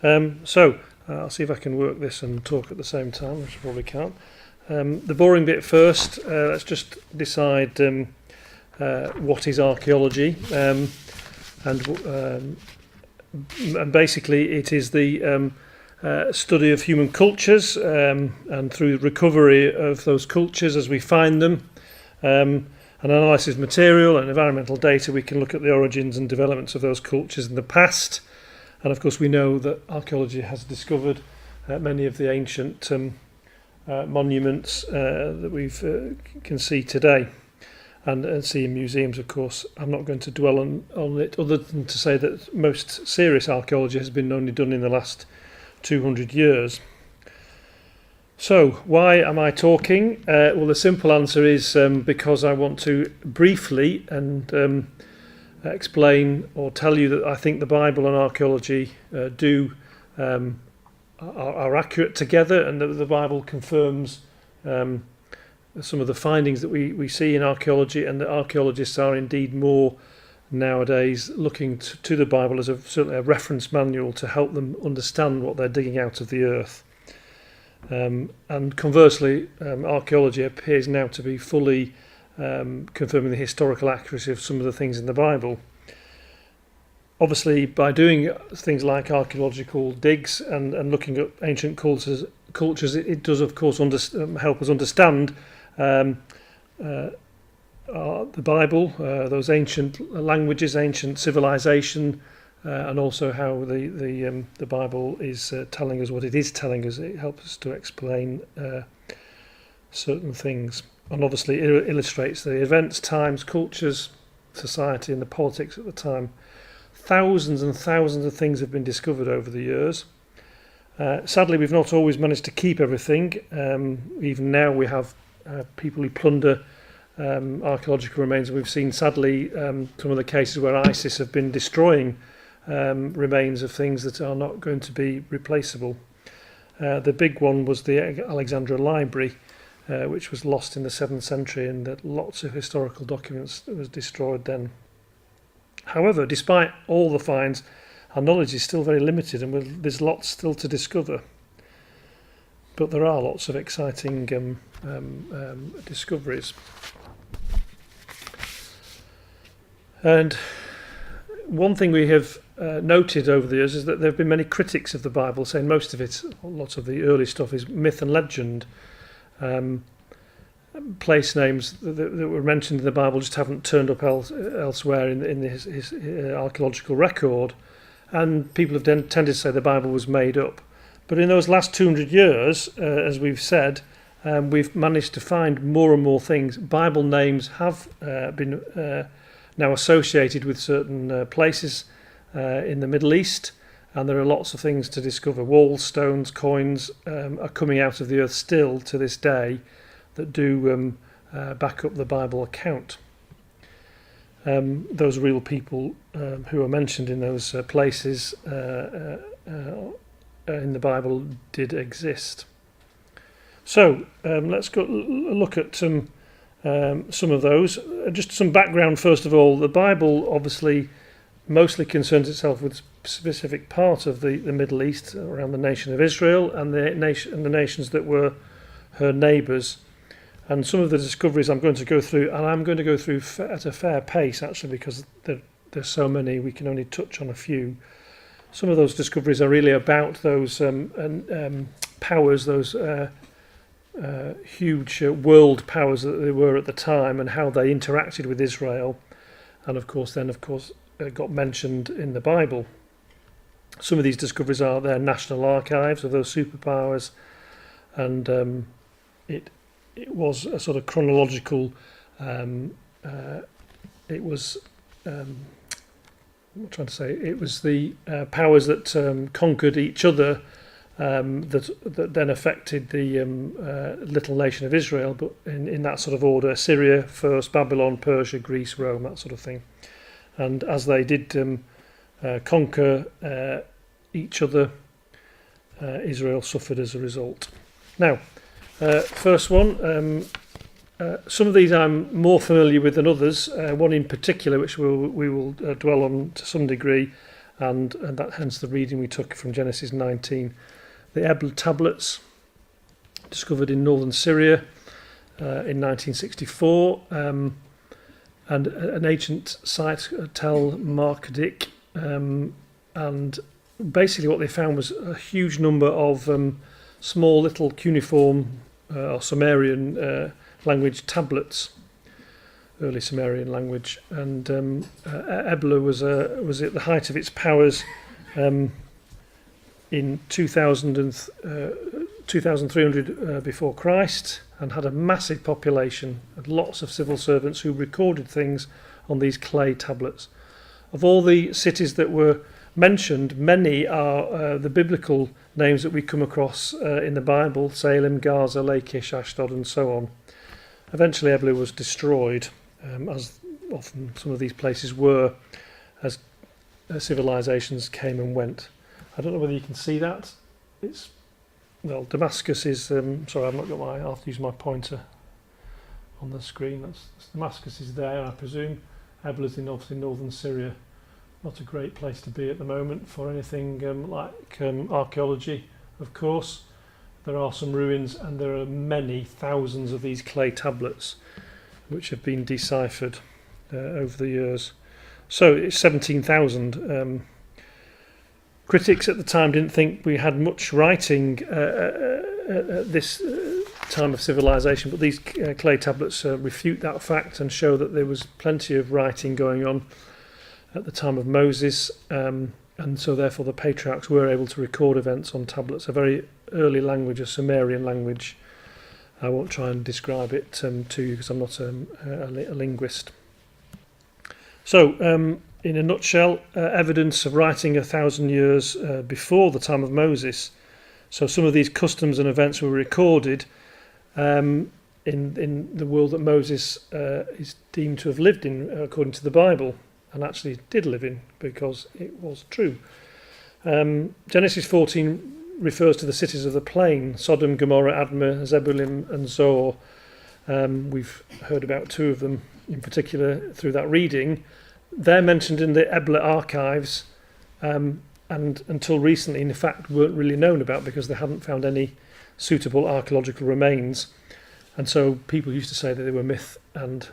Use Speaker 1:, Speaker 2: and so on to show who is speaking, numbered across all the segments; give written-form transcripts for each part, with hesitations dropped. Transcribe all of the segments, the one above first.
Speaker 1: I'll see if I can work this and talk at the same time, which I probably can't. The boring bit first, let's just decide what is archaeology. And basically it is the study of human cultures, and through recovery of those cultures as we find them, and analysis of material and environmental data, we can look at the origins and developments of those cultures in the past. And of course we know that archaeology has discovered many of the ancient monuments that we can see today and see in museums. Of course, I'm not going to dwell on it other than to say that most serious archaeology has been only done in the last 200 years. So why am I talking? Well, the simple answer is because I want to briefly and explain or tell you that I think the Bible and archaeology are accurate together, and that the Bible confirms some of the findings that we see in archaeology, and that archaeologists are indeed more nowadays looking to the Bible as certainly a reference manual to help them understand what they're digging out of the earth. And conversely, archaeology appears now to be fully confirming the historical accuracy of some of the things in the Bible. Obviously, by doing things like archaeological digs and looking at ancient cultures, it does, of course, help us understand the Bible, those ancient languages, ancient civilization, and also how the Bible is telling us what it is telling us. It helps us to explain certain things, and obviously it illustrates the events, times, cultures, society, and the politics at the time. Thousands and thousands of things have been discovered over the years. Sadly, we've not always managed to keep everything. Even now we have people who plunder archaeological remains. We've seen, sadly, some of the cases where ISIS have been destroying remains of things that are not going to be replaceable. The big one was the Alexandria Library, which was lost in the 7th century, and that lots of historical documents was destroyed then. However, despite all the finds, our knowledge is still very limited, and there's lots still to discover. But there are lots of exciting discoveries. And one thing we have noted over the years is that there have been many critics of the Bible saying most of it, lots of the early stuff, is myth and legend. Place names that were mentioned in the Bible just haven't turned up elsewhere in his archaeological record, and people have tended to say the Bible was made up. But in those last 200 years, as we've said, we've managed to find more and more things. Bible names have been now associated with certain places in the Middle East, and there are lots of things to discover. Walls, stones, coins are coming out of the earth still to this day that do back up the Bible account. Those real people who are mentioned in those places in the Bible did exist. So let's go look at some of those. Just some background first of all. The Bible obviously mostly concerns itself with a specific part of the Middle East, around the nation of Israel and the nations that were her neighbours. And some of the discoveries I'm going to go through, and I'm going to go through at a fair pace actually, because there's so many, we can only touch on a few. Some of those discoveries are really about those powers, those huge world powers that they were at the time, and how they interacted with Israel, and of course got mentioned in the Bible. Some of these discoveries are their national archives of those superpowers, and it was a sort of chronological. It was what I'm trying to say. It was the powers that conquered each other that then affected the little nation of Israel, but in that sort of order: Syria first, Babylon, Persia, Greece, Rome, that sort of thing. And as they did conquer each other, Israel suffered as a result. Now, first one. Some of these I'm more familiar with than others. One in particular, which we will dwell on to some degree, and that hence the reading we took from Genesis 19. The Ebla tablets, discovered in northern Syria in 1964, and an ancient site, Tel Markadik, and basically what they found was a huge number of small little cuneiform or Sumerian language tablets, early Sumerian language, and Ebla was at the height of its powers in 2300 before Christ, and had a massive population, and lots of civil servants who recorded things on these clay tablets. Of all the cities that were mentioned, many are the biblical names that we come across in the Bible: Salem, Gaza, Lachish, Ashdod, and so on. Eventually Ebla was destroyed, as often some of these places were, as civilizations came and went. I don't know whether you can see that. Damascus is, sorry, I've not got I'll have to use my pointer on the screen. Damascus is there, I presume. Ebla's in obviously northern Syria. Not a great place to be at the moment for anything like archaeology, of course. There are some ruins, and there are many thousands of these clay tablets which have been deciphered over the years. So it's 17,000. Critics at the time didn't think we had much writing at this time of civilization, but these clay tablets refute that fact and show that there was plenty of writing going on at the time of Moses, and so therefore the patriarchs were able to record events on tablets. A very early language, a Sumerian language. I won't try and describe it to you because I'm not a linguist. So, in a nutshell, evidence of writing 1,000 years before the time of Moses. So some of these customs and events were recorded in the world that Moses is deemed to have lived in, according to the Bible, and actually did live in, because it was true. Genesis 14 refers to the cities of the plain: Sodom, Gomorrah, Admah, Zebulun, and Zoar. We've heard about two of them in particular through that reading. They're mentioned in the Ebla archives, and until recently, in fact, weren't really known about because they hadn't found any suitable archaeological remains. And so people used to say that they were myth and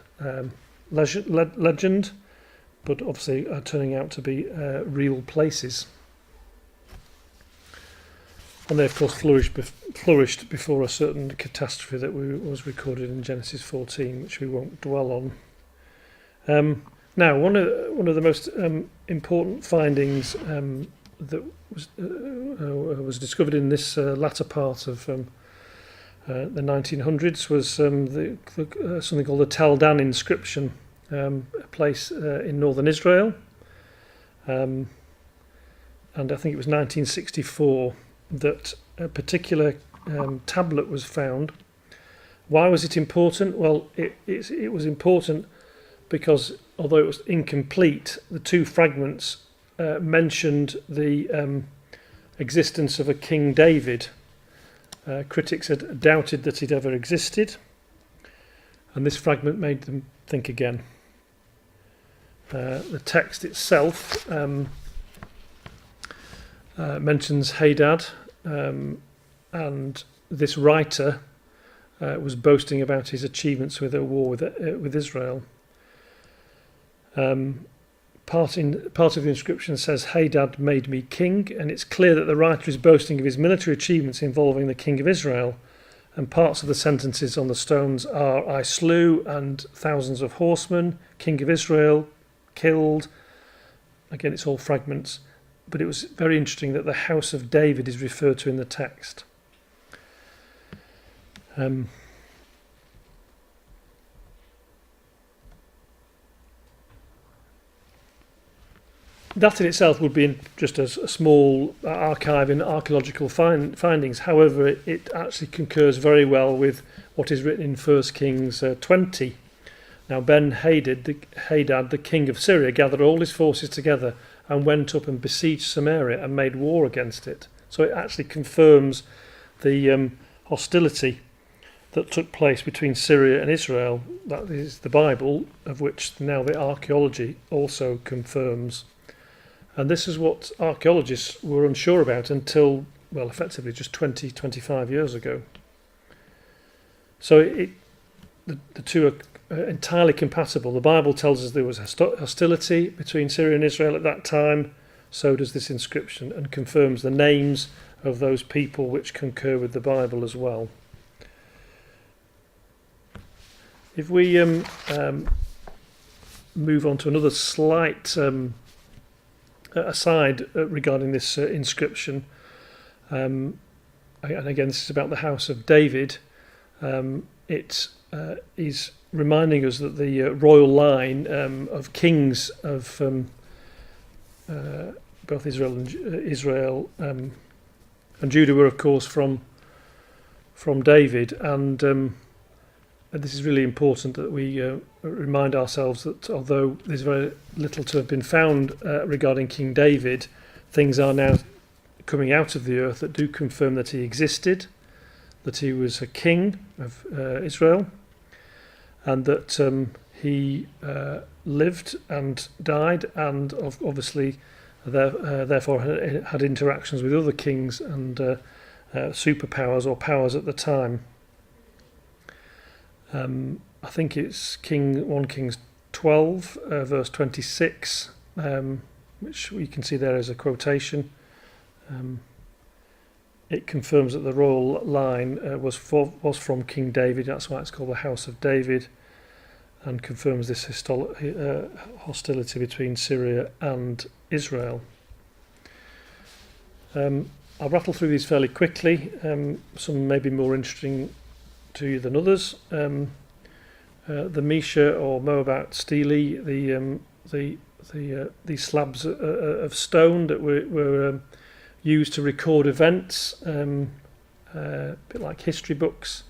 Speaker 1: legend, but obviously are turning out to be real places. And they, of course, flourished before a certain catastrophe that was recorded in Genesis 14, which we won't dwell on. Now, one of the most important findings that was discovered in this latter part of the 1900s was something called the Tel Dan inscription, a place in northern Israel, and I think it was 1964 that a particular tablet was found. Why was it important? Well, it was important because although it was incomplete, the two fragments mentioned the existence of a King David. Critics had doubted that he'd ever existed, and this fragment made them think again. The text itself mentions Hadad, and this writer was boasting about his achievements with a war with Israel. Part of the inscription says, "Hadad made me king," and it's clear that the writer is boasting of his military achievements involving the king of Israel. And parts of the sentences on the stones are, "I slew and thousands of horsemen, king of Israel, killed." Again, it's all fragments, but it was very interesting that the house of David is referred to in the text. That in itself would be just a small archive in archaeological findings. However, it actually concurs very well with what is written in 1 Kings 20. Now, Ben-Hadad, the king of Syria, gathered all his forces together and went up and besieged Samaria and made war against it. So it actually confirms the hostility that took place between Syria and Israel. That is the Bible, of which now the archaeology also confirms. And this is what archaeologists were unsure about until, well, effectively just 25 years ago. So the two are entirely compatible. The Bible tells us there was hostility between Syria and Israel at that time. So does this inscription, and confirms the names of those people which concur with the Bible as well. If we move on to another slight aside regarding this inscription, and again this is about the house of David, it is reminding us that the royal line of kings of both Israel and Judah were of course from David, and this is really important that we remind ourselves that although there's very little to have been found regarding King David, things are now coming out of the earth that do confirm that he existed, that he was a king of Israel, and that he lived and died, and obviously therefore had interactions with other kings and superpowers or powers at the time. I think it's 1 Kings 12 verse 26, which we can see there as a quotation. It confirms that the royal line was from King David. That's why it's called the House of David, and confirms this hostility between Syria and Israel. I'll rattle through these fairly quickly. Some may be more interesting to you than others. The Mesha or Moabite stele, the slabs of stone that were used to record events, a bit like history books,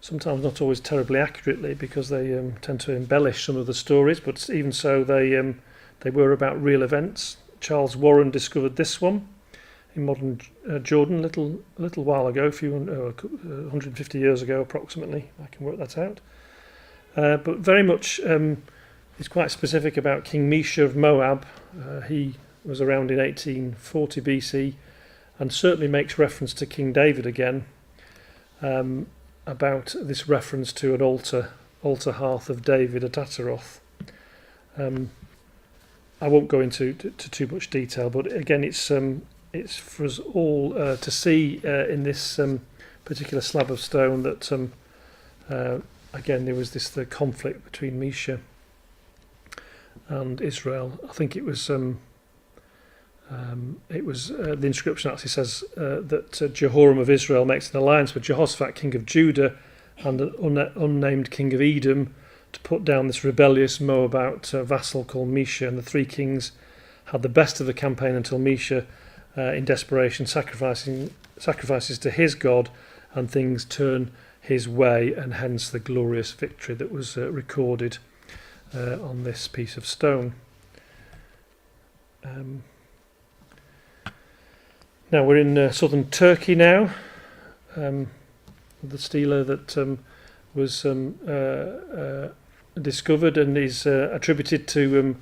Speaker 1: sometimes not always terribly accurately because they tend to embellish some of the stories, but even so they were about real events. Charles Warren discovered this one in modern Jordan a little while ago, 150 years ago approximately. I can work that out. But very much is quite specific about King Mesha of Moab. He was around in 1840 BC, and certainly makes reference to King David again, about this reference to an altar hearth of David at Ataroth. I won't go into too much detail, but again it's for us all to see in this particular slab of stone that again there was the conflict between Mesha and Israel. I think it was the inscription actually says that Jehoram of Israel makes an alliance with Jehoshaphat, king of Judah, and an unnamed king of Edom to put down this rebellious Moabite vassal called Mesha. And the three kings had the best of the campaign until Mesha, in desperation, sacrifices to his god, and things turn his way, and hence the glorious victory that was recorded on this piece of stone. Now we're in southern Turkey now. The stele that was discovered and is attributed to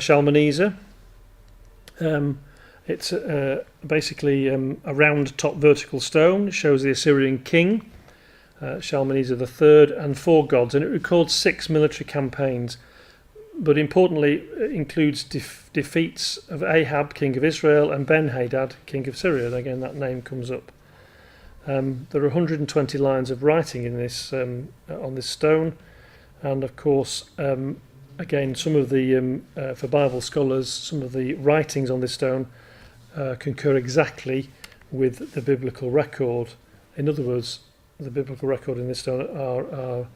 Speaker 1: Shalmaneser. It's basically a round top vertical stone. It shows the Assyrian king, Shalmaneser III, and 4 gods, and it records 6 military campaigns, but importantly includes defeats of Ahab, king of Israel, and Ben-Hadad, king of Syria. And again, that name comes up. There are 120 lines of writing in this on this stone, and of course, again, some of the for Bible scholars, some of the writings on this stone concur exactly with the biblical record. In other words, the biblical record in this stone are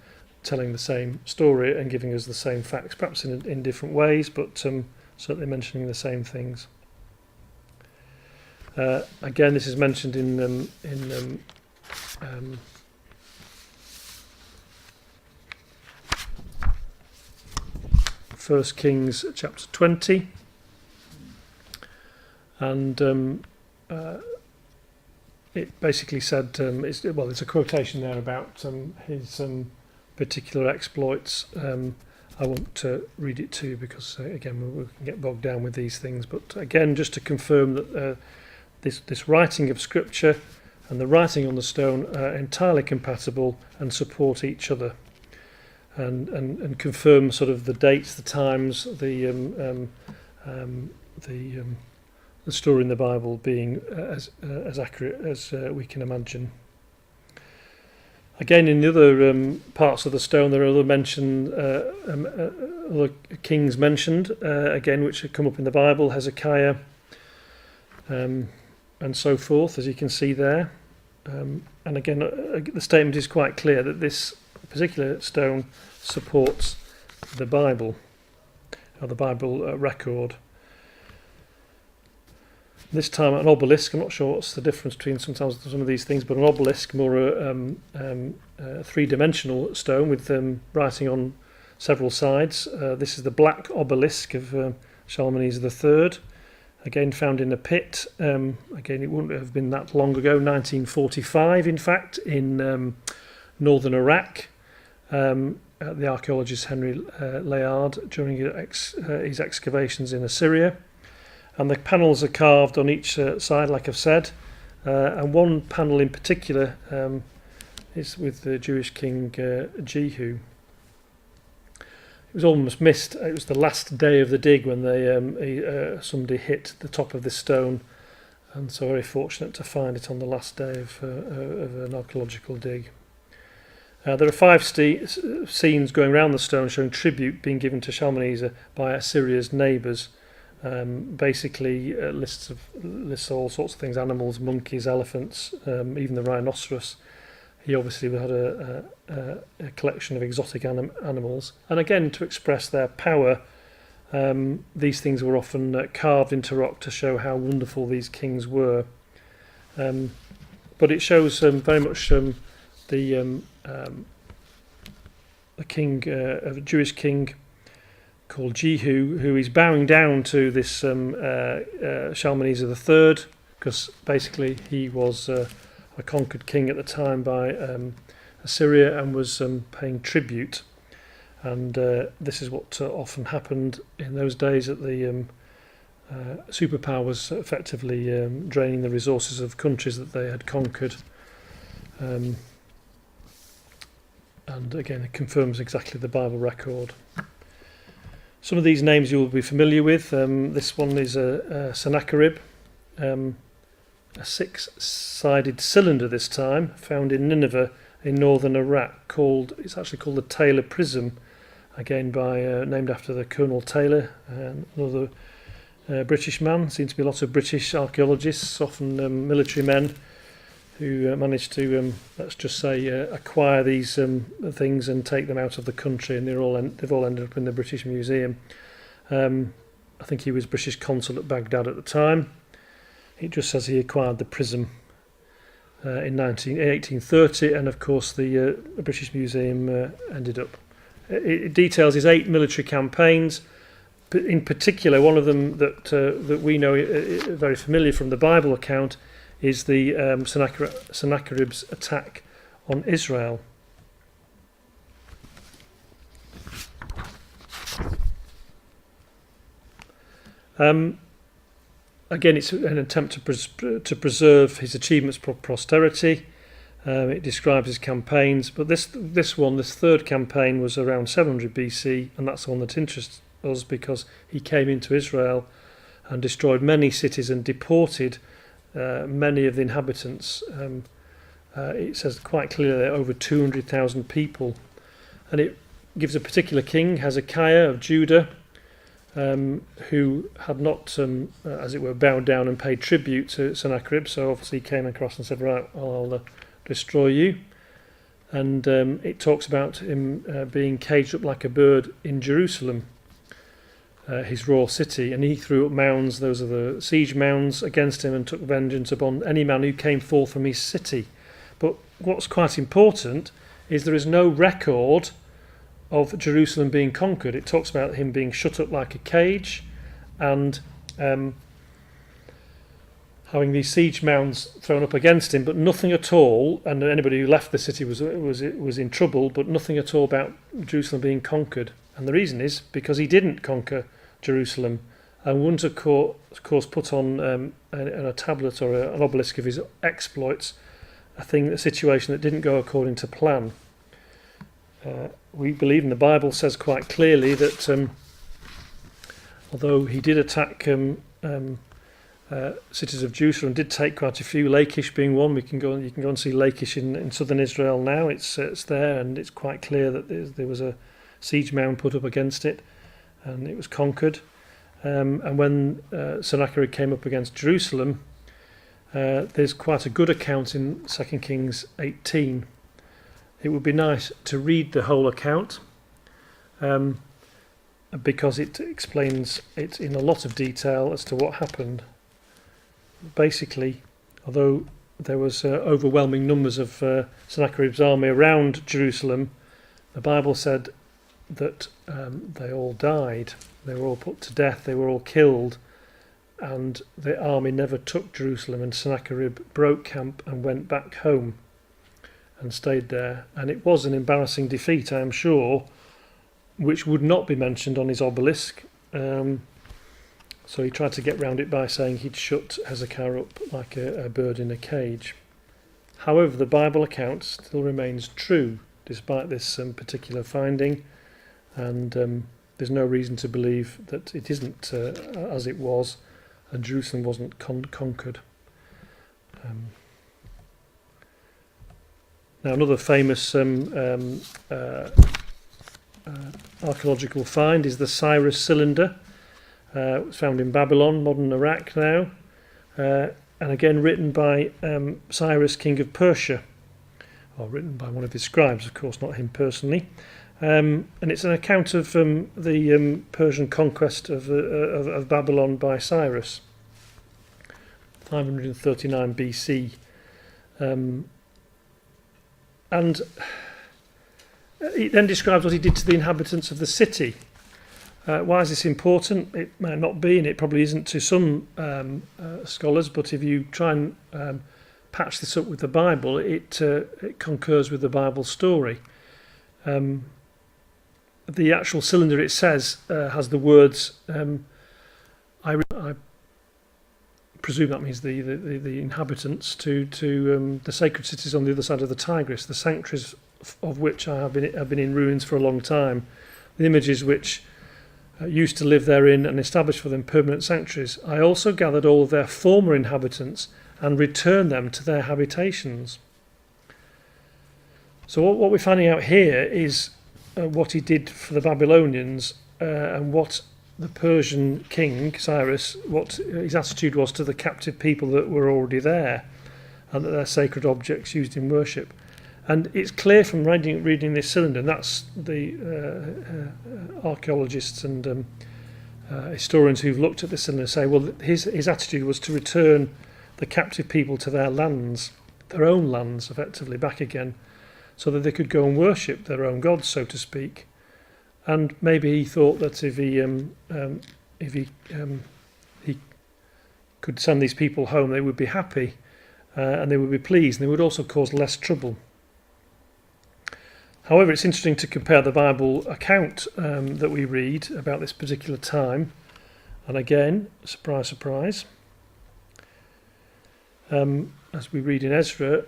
Speaker 1: telling the same story and giving us the same facts, perhaps in different ways, but certainly mentioning the same things. Again, this is mentioned in 1 Kings chapter 20, and it basically said, there's a quotation there about his particular exploits, and I won't read it to you because, again, we can get bogged down with these things. But again, just to confirm that this writing of Scripture and the writing on the stone are entirely compatible and support each other, and confirm sort of the dates, the times, the story in the Bible being as accurate as we can imagine. Again, in the other parts of the stone, there are other kings mentioned, again, which have come up in the Bible, Hezekiah, and so forth, as you can see there. And again, the statement is quite clear that this particular stone supports the Bible, or the Bible record. This time an obelisk. I'm not sure what's the difference between sometimes some of these things, but an obelisk, more a three-dimensional stone with writing on several sides. This is the black obelisk of Shalmaneser III, again found in a pit. Again, it wouldn't have been that long ago, 1945 in fact, in northern Iraq, at the archaeologist Henry Layard during his excavations in Assyria. And the panels are carved on each side, like I've said. And one panel in particular is with the Jewish king Jehu. It was almost missed. It was the last day of the dig when somebody hit the top of this stone, and so very fortunate to find it on the last day of an archaeological dig. There are 5 scenes going around the stone showing tribute being given to Shalmaneser by Assyria's neighbours. Basically lists all sorts of things: animals, monkeys, elephants, even the rhinoceros. He obviously had a collection of exotic animals, and again, to express their power, these things were often carved into rock to show how wonderful these kings were. But it shows very much the king, a Jewish king called Jehu, who is bowing down to this Shalmaneser III, because basically he was a conquered king at the time by Assyria and was paying tribute. And this is what often happened in those days, that the superpower was effectively draining the resources of countries that they had conquered. And again, it confirms exactly the Bible record. Some of these names you will be familiar with. This one is a Sennacherib, a 6-sided cylinder this time, found in Nineveh in northern Iraq. It's actually called the Taylor Prism, again named after the Colonel Taylor, another British man. Seems to be a lot of British archaeologists, often military men, who managed to, let's just say, acquire these things and take them out of the country, and they've all ended up in the British Museum. I think he was British consul at Baghdad at the time. It just says he acquired the prism in 1830, and of course the British Museum ended up. It details his 8 military campaigns. In particular, one of them that we know very familiar from the Bible account is the Sennacherib's attack on Israel. Again, it's an attempt to preserve his achievements for posterity. It describes his campaigns, but this third campaign was around 700 BC, and that's the one that interests us because he came into Israel and destroyed many cities and deported many of the inhabitants. It says quite clearly there are over 200,000 people, and it gives a particular king, Hezekiah of Judah, who had not, as it were, bowed down and paid tribute to Sennacherib. So obviously he came across and said, "Right, I'll destroy you." And it talks about him being caged up like a bird in Jerusalem, his royal city, and he threw up mounds, those are the siege mounds, against him, and took vengeance upon any man who came forth from his city. But what's quite important is there is no record of Jerusalem being conquered. It talks about him being shut up like a cage and having these siege mounds thrown up against him, but nothing at all, and anybody who left the city was in trouble, but nothing at all about Jerusalem being conquered. And the reason is because he didn't conquer Jerusalem and wouldn't, of course, put on a tablet or an obelisk of his exploits a situation that didn't go according to plan. We believe, and the Bible says quite clearly, that although he did attack cities of Jerusalem, did take quite a few, Lachish being one. You can go and see Lachish in southern Israel now. It's there, and it's quite clear that there was a siege mound put up against it, and it was conquered. And when Sennacherib came up against Jerusalem, there's quite a good account in 2 Kings 18. It would be nice to read the whole account because it explains it in a lot of detail as to what happened. Basically, although there was overwhelming numbers of Sennacherib's army around Jerusalem, the Bible said that they all died. They were all put to death. They were all killed. And the army never took Jerusalem, and Sennacherib broke camp and went back home and stayed there. And it was an embarrassing defeat, I am sure, which would not be mentioned on his obelisk. So he tried to get round it by saying he'd shut Hezekiah up like a bird in a cage. However, the Bible account still remains true despite this particular finding, and there's no reason to believe that it isn't as it was, and Jerusalem wasn't conquered. Now, another famous archaeological find is the Cyrus cylinder. It was found in Babylon, modern Iraq now, and again written by Cyrus, king of Persia, or written by one of his scribes, of course, not him personally. And it's an account of the Persian conquest of Babylon by Cyrus, 539 BC. And it then describes what he did to the inhabitants of the city. Why is this important? It may not be, and it probably isn't to some scholars, but if you try and patch this up with the Bible, it concurs with the Bible story. The actual cylinder, it says, has the words, I presume that means the inhabitants, to the sacred cities on the other side of the Tigris, the sanctuaries of which have been in ruins for a long time, the images which used to live therein and established for them permanent sanctuaries. I also gathered all of their former inhabitants and returned them to their habitations. So what we're finding out here is what he did for the Babylonians and what the Persian king, Cyrus, what his attitude was to the captive people that were already there, and that they're sacred objects used in worship. And it's clear from reading this cylinder, and that's the archaeologists and historians who've looked at this cylinder say, well, his attitude was to return the captive people to their lands, their own lands, effectively, back again, so that they could go and worship their own gods, so to speak. And maybe he thought that if he could send these people home, they would be happy and they would be pleased, and they would also cause less trouble. However, it's interesting to compare the Bible account that we read about this particular time, and again, surprise, surprise, as we read in Ezra,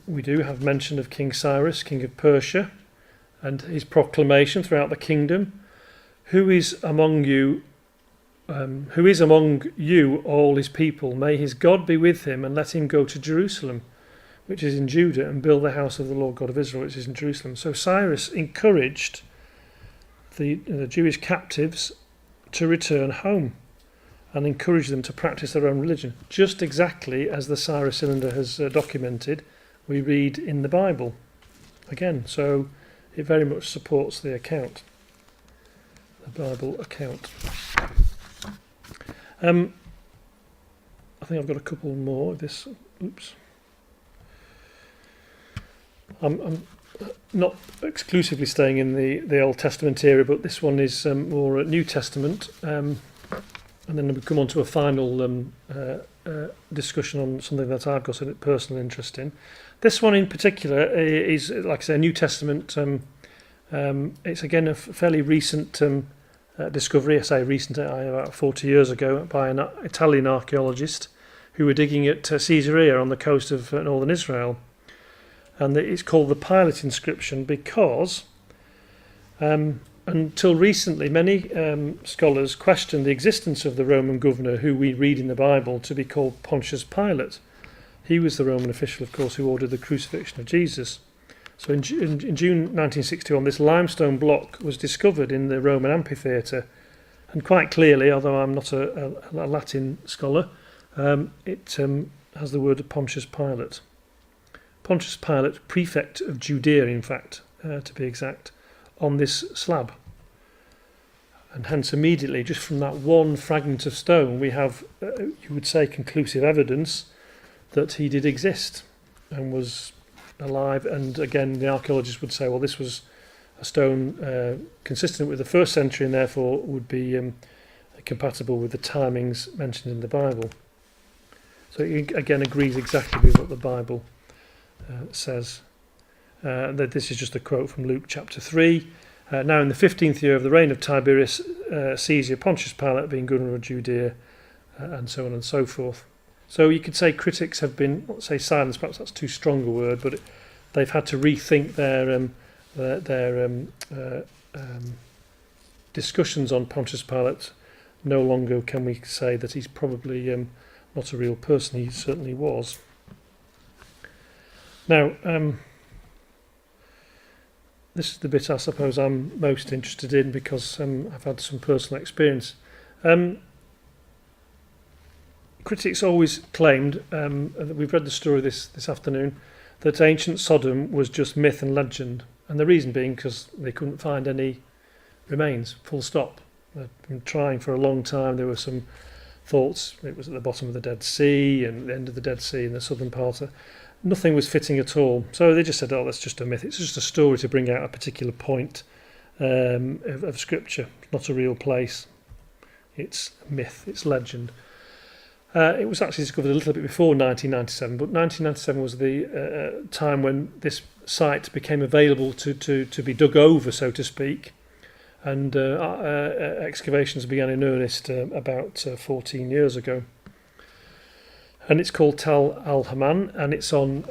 Speaker 1: we do have mention of King Cyrus, king of Persia, and his proclamation throughout the kingdom. Who is among you, all his people? May his God be with him, and let him go to Jerusalem, which is in Judah, and build the house of the Lord God of Israel, which is in Jerusalem. So Cyrus encouraged the Jewish captives to return home and encourage them to practice their own religion, just exactly as the Cyrus cylinder has documented, we read in the Bible. Again, so it very much supports the account, the Bible account. I think I've got a couple more of this. Oops. I'm not exclusively staying in the Old Testament area, but this one is more New Testament, and then we come on to a final discussion on something that I've got a personal interest in. This one in particular is, like I say, a New Testament It's again a fairly recent discovery. I say recent, about 40 years ago, by an Italian archaeologist who were digging at Caesarea on the coast of northern Israel. And it's called the Pilate inscription because until recently many scholars questioned the existence of the Roman governor who we read in the Bible to be called Pontius Pilate. He was the Roman official, of course, who ordered the crucifixion of Jesus. So in June 1961, this limestone block was discovered in the Roman amphitheatre, and quite clearly, although I'm not a Latin scholar, it has the word Pontius Pilate. Pontius Pilate, prefect of Judea, in fact, to be exact, on this slab. And hence immediately, just from that one fragment of stone, we have, you would say, conclusive evidence that he did exist and was alive. And again, the archaeologists would say, well, this was a stone consistent with the 1st century and therefore would be compatible with the timings mentioned in the Bible. So it again agrees exactly with what the Bible says. That this is just a quote from Luke chapter 3. Now in the 15th year of the reign of Tiberius Caesar, Pontius Pilate being governor of Judea, and so on and so forth. So you could say critics have been, let's say silenced, perhaps that's too strong a word, but they've had to rethink their discussions on Pontius Pilate. No longer can we say that he's probably not a real person. He certainly was. Now, this is the bit I suppose I'm most interested in because I've had some personal experience. Critics always claimed, that we've read the story this afternoon, that ancient Sodom was just myth and legend. And the reason being because they couldn't find any remains, full stop. They'd been trying for a long time. There were some thoughts it was at the bottom of the Dead Sea and the end of the Dead Sea in the southern part. Nothing was fitting at all. So they just said, oh, that's just a myth. It's just a story to bring out a particular point of Scripture. It's not a real place. It's a myth. It's legend. It was actually discovered a little bit before 1997, but 1997 was the time when this site became available to be dug over, so to speak, and excavations began in earnest about 14 years ago. And it's called Tal al-Haman, and it's on,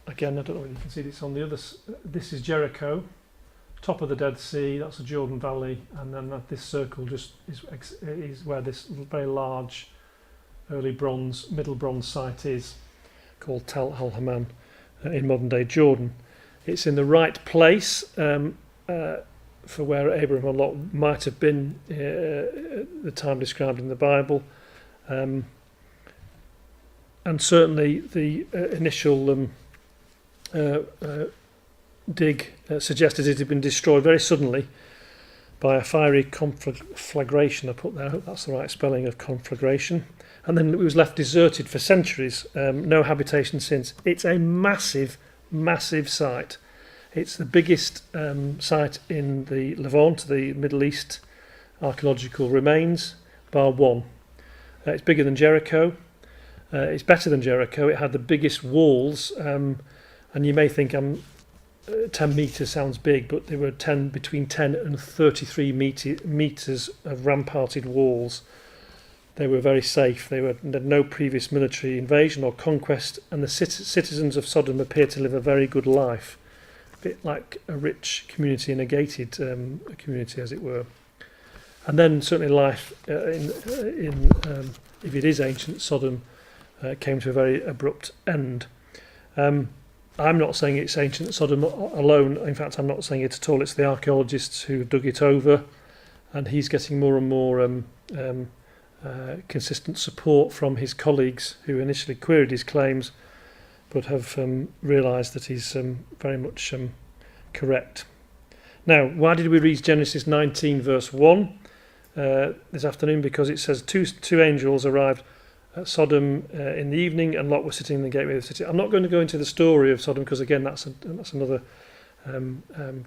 Speaker 1: again, I don't know whether you can see it, it's on the other, this is Jericho, top of the Dead Sea, that's the Jordan Valley, and then this circle just is where this very large early bronze, middle bronze site is, called Tal al-Haman in modern day Jordan. It's in the right place for where Abraham and Lot might have been at the time described in the Bible. And certainly the initial dig suggested it had been destroyed very suddenly by a fiery conflagration. I put there, I hope that's the right spelling of conflagration. And then it was left deserted for centuries, no habitation since. It's a massive, massive site. It's the biggest site in the Levant, the Middle East archaeological remains, bar one. It's bigger than Jericho. It's better than Jericho. It had the biggest walls, and you may think 10 metres sounds big, but they were between 10 and 33 metres of ramparted walls. They were very safe. They had no previous military invasion or conquest, and the citizens of Sodom appeared to live a very good life, a bit like a rich community in a gated community, as it were. And then certainly life in if it is ancient Sodom, came to a very abrupt end. I'm not saying it's ancient Sodom alone. In fact, I'm not saying it at all. It's the archaeologists who dug it over, and he's getting more and more consistent support from his colleagues who initially queried his claims, but have realised that he's very much correct. Now, why did we read Genesis 19 verse 1 this afternoon? Because it says two angels arrived at Sodom in the evening, and Lot was sitting in the gateway of the city. I'm not going to go into the story of Sodom because, again, that's another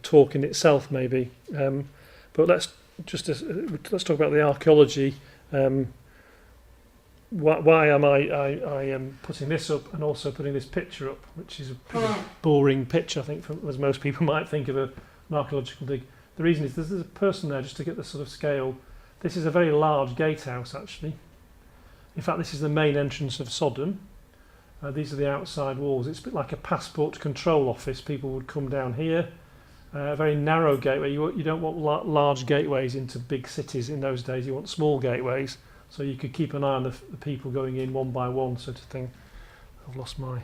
Speaker 1: talk in itself, maybe. But let's talk about the archaeology. Why am I putting this up and also putting this picture up, which is a pretty boring picture, I think, as most people might think of a an archaeological dig. The reason is there's a person there, just to get the sort of scale. This is a very large gatehouse, actually. In fact, this is the main entrance of Sodom. These are the outside walls. It's a bit like a passport control office. People would come down here. A very narrow gateway. You don't want large gateways into big cities in those days. You want small gateways, so you could keep an eye on the people going in one by one, sort of thing. I've lost my...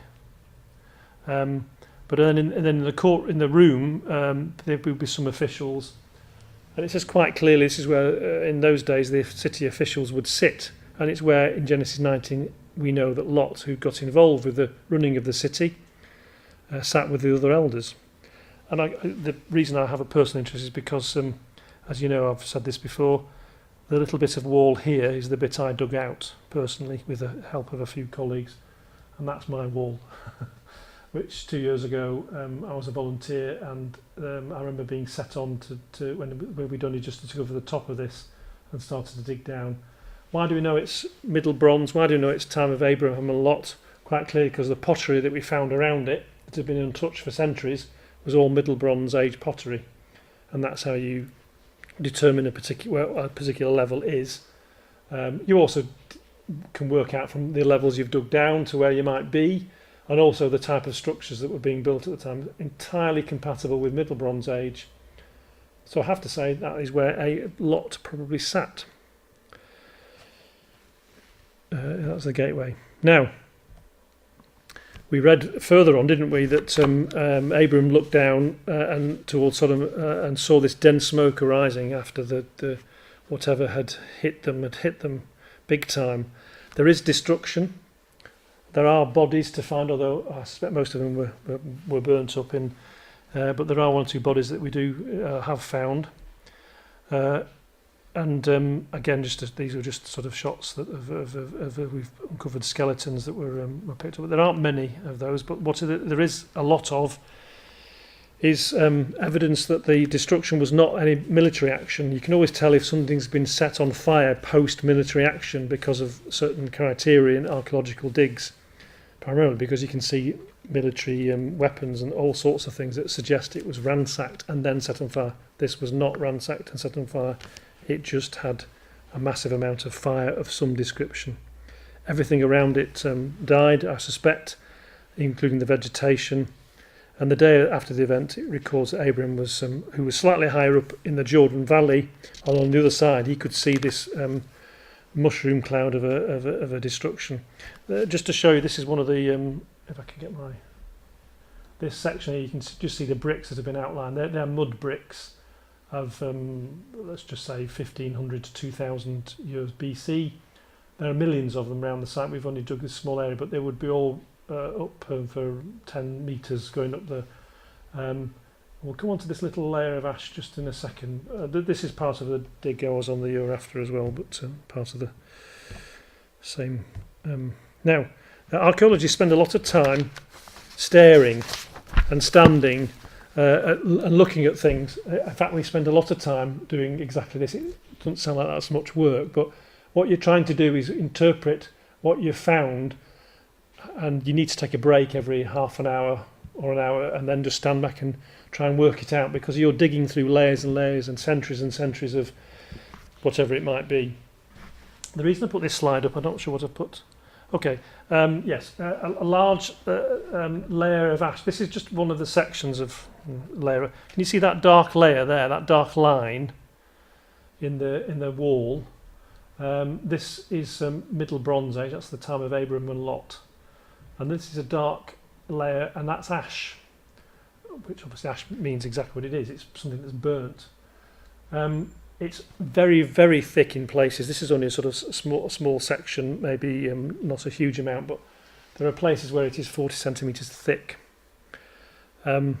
Speaker 1: but then in the court, in the room, there would be some officials. And it says quite clearly this is where, in those days, the city officials would sit. And it's where, in Genesis 19, we know that Lot, who got involved with the running of the city, sat with the other elders. And the reason I have a personal interest is because, as you know, I've said this before, the little bit of wall here is the bit I dug out, personally, with the help of a few colleagues. And that's my wall, which 2 years ago I was a volunteer, and I remember being set on to when we'd only just to cover the top of this and started to dig down. Why do we know it's Middle Bronze? Why do we know it's time of Abraham and Lot? Quite clearly because the pottery that we found around it, that had been untouched for centuries, was all Middle Bronze Age pottery. And that's how you determine a particular level is. You also can work out from the levels you've dug down to where you might be, and also the type of structures that were being built at the time, entirely compatible with Middle Bronze Age. So I have to say that is where a Lot probably sat. That's the gateway. Now, we read further on, didn't we, that Abram looked down and towards Sodom and saw this dense smoke arising after the whatever had hit them big time. There is destruction. There are bodies to find, although I suspect most of them were burnt up in. But there are one or two bodies that we do have found. And again, these were just sort of shots that we've uncovered skeletons that were picked up. There aren't many of those, but there is a lot of is evidence that the destruction was not any military action. You can always tell if something's been set on fire post-military action because of certain criteria in archaeological digs, primarily because you can see military weapons and all sorts of things that suggest it was ransacked and then set on fire. This was not ransacked and set on fire. It just had a massive amount of fire of some description. Everything around it died, I suspect, including the vegetation. And the day after the event, it records that Abram was, who was slightly higher up in the Jordan Valley, and on the other side, he could see this mushroom cloud of a destruction. Just to show you, this is one of the, if I can get this section here, you can just see the bricks that have been outlined. They're mud bricks of, let's just say, 1500 to 2000 years BC. There are millions of them around the site. We've only dug this small area, but they would be all up for 10 metres going up the... we'll come on to this little layer of ash just in a second. This is part of the dig I was on the year after as well, but part of the same... Now, archaeologists spend a lot of time staring and standing and looking at things. In fact, we spend a lot of time doing exactly this. It doesn't sound like that's much work, but what you're trying to do is interpret what you've found, and you need to take a break every half an hour or an hour and then just stand back and try and work it out, because you're digging through layers and layers and centuries of whatever it might be. The reason I put this slide up, I'm not sure what I put. Okay, yes, a large layer of ash. This is just one of the sections of layer. Can you see that dark layer there, that dark line in the wall? This is Middle Bronze Age. That's the time of Abram and Lot. And this is a dark layer, and that's ash, which obviously ash means exactly what it is. It's something that's burnt. It's very, very thick in places. This is only a sort of small section, maybe not a huge amount, but there are places where it is 40 centimetres thick. And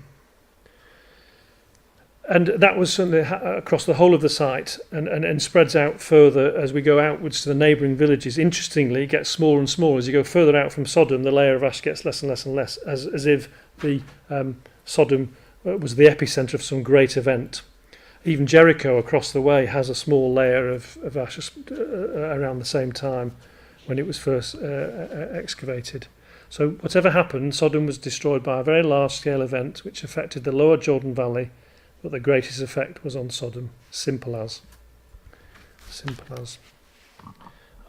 Speaker 1: that was certainly across the whole of the site, and spreads out further as we go outwards to the neighbouring villages. Interestingly, it gets smaller and smaller. As you go further out from Sodom, the layer of ash gets less and less and less, as if the Sodom was the epicentre of some great event. Even Jericho across the way has a small layer of ash around the same time when it was first excavated. So whatever happened, Sodom was destroyed by a very large-scale event which affected the lower Jordan Valley, but the greatest effect was on Sodom. Simple as. Simple as.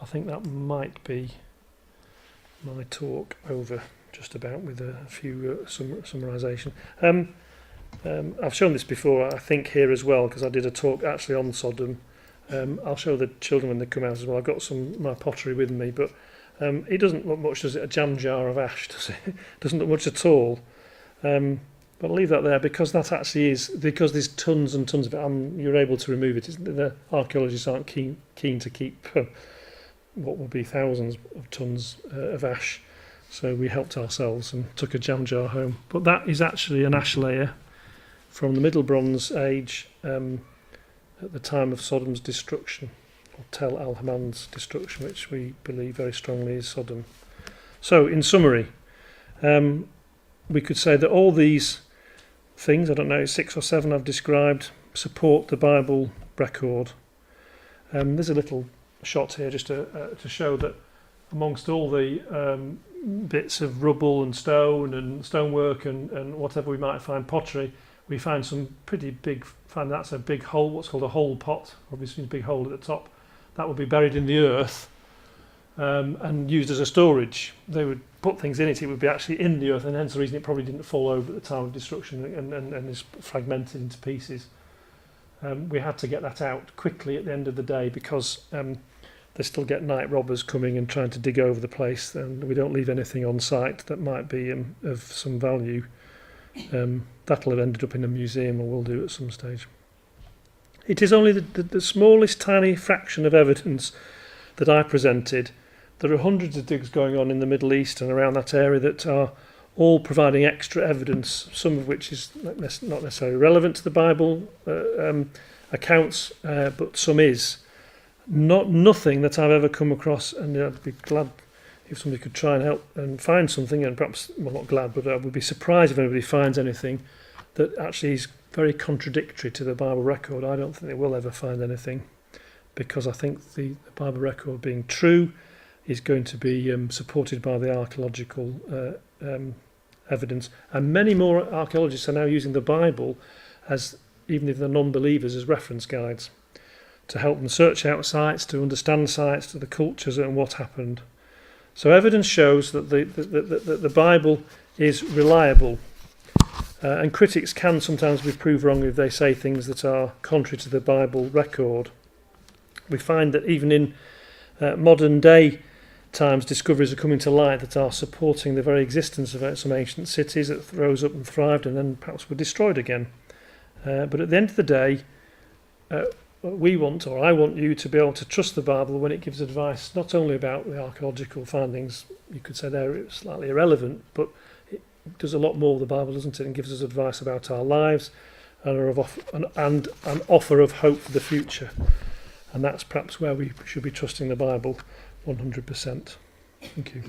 Speaker 1: I think that might be my talk over just about, with a few summarisation. I've shown this before, I think, here as well, because I did a talk actually on Sodom. I'll show the children when they come out as well. I've got my pottery with me, but it doesn't look much, does it? A jam jar of ash, does it? It doesn't look much at all. But I'll leave that there, because that actually is, because there's tons and tons of it, you're able to remove it. The archaeologists aren't keen to keep what will be thousands of tons of ash. So we helped ourselves and took a jam jar home. But that is actually an ash layer from the Middle Bronze Age at the time of Sodom's destruction, or Tel al-Haman's destruction, which we believe very strongly is Sodom. So, in summary, we could say that all these things, I don't know, 6 or 7 I've described, support the Bible record. There's a little shot here just to show that amongst all the bits of rubble and stone and stonework and whatever we might find, pottery, we find some pretty big, that's a big hole, what's called a hole pot, obviously a big hole at the top. That would be buried in the earth and used as a storage. They would put things in it, it would be actually in the earth, and hence the reason it probably didn't fall over at the time of destruction and is fragmented into pieces. We had to get that out quickly at the end of the day, because they still get night robbers coming and trying to dig over the place, and we don't leave anything on site that might be of some value. That'll have ended up in a museum, or will do at some stage. It is only the smallest tiny fraction of evidence that I presented. There are hundreds of digs going on in the Middle East and around that area that are all providing extra evidence, some of which is not necessarily relevant to the Bible accounts, but some is. Nothing that I've ever come across, and I'd be glad if somebody could try and help and find something, and perhaps, well, not glad, but I would be surprised if anybody finds anything that actually is very contradictory to the Bible record. I don't think they will ever find anything, because I think the Bible record, being true, is going to be supported by the archaeological evidence. And many more archaeologists are now using the Bible, as even if they're non-believers, as reference guides to help them search out sites, to understand sites, to the cultures and what happened. So evidence shows that the Bible is reliable. And critics can sometimes be proved wrong if they say things that are contrary to the Bible record. We find that even in modern day times, discoveries are coming to light that are supporting the very existence of some ancient cities that rose up and thrived and then perhaps were destroyed again. But at the end of the day, we want, or I want you to be able to trust the Bible when it gives advice not only about the archaeological findings, you could say they're slightly irrelevant, but it does a lot more, the Bible, doesn't it, and gives us advice about our lives and an offer of hope for the future. And that's perhaps where we should be trusting the Bible 100%. Thank you.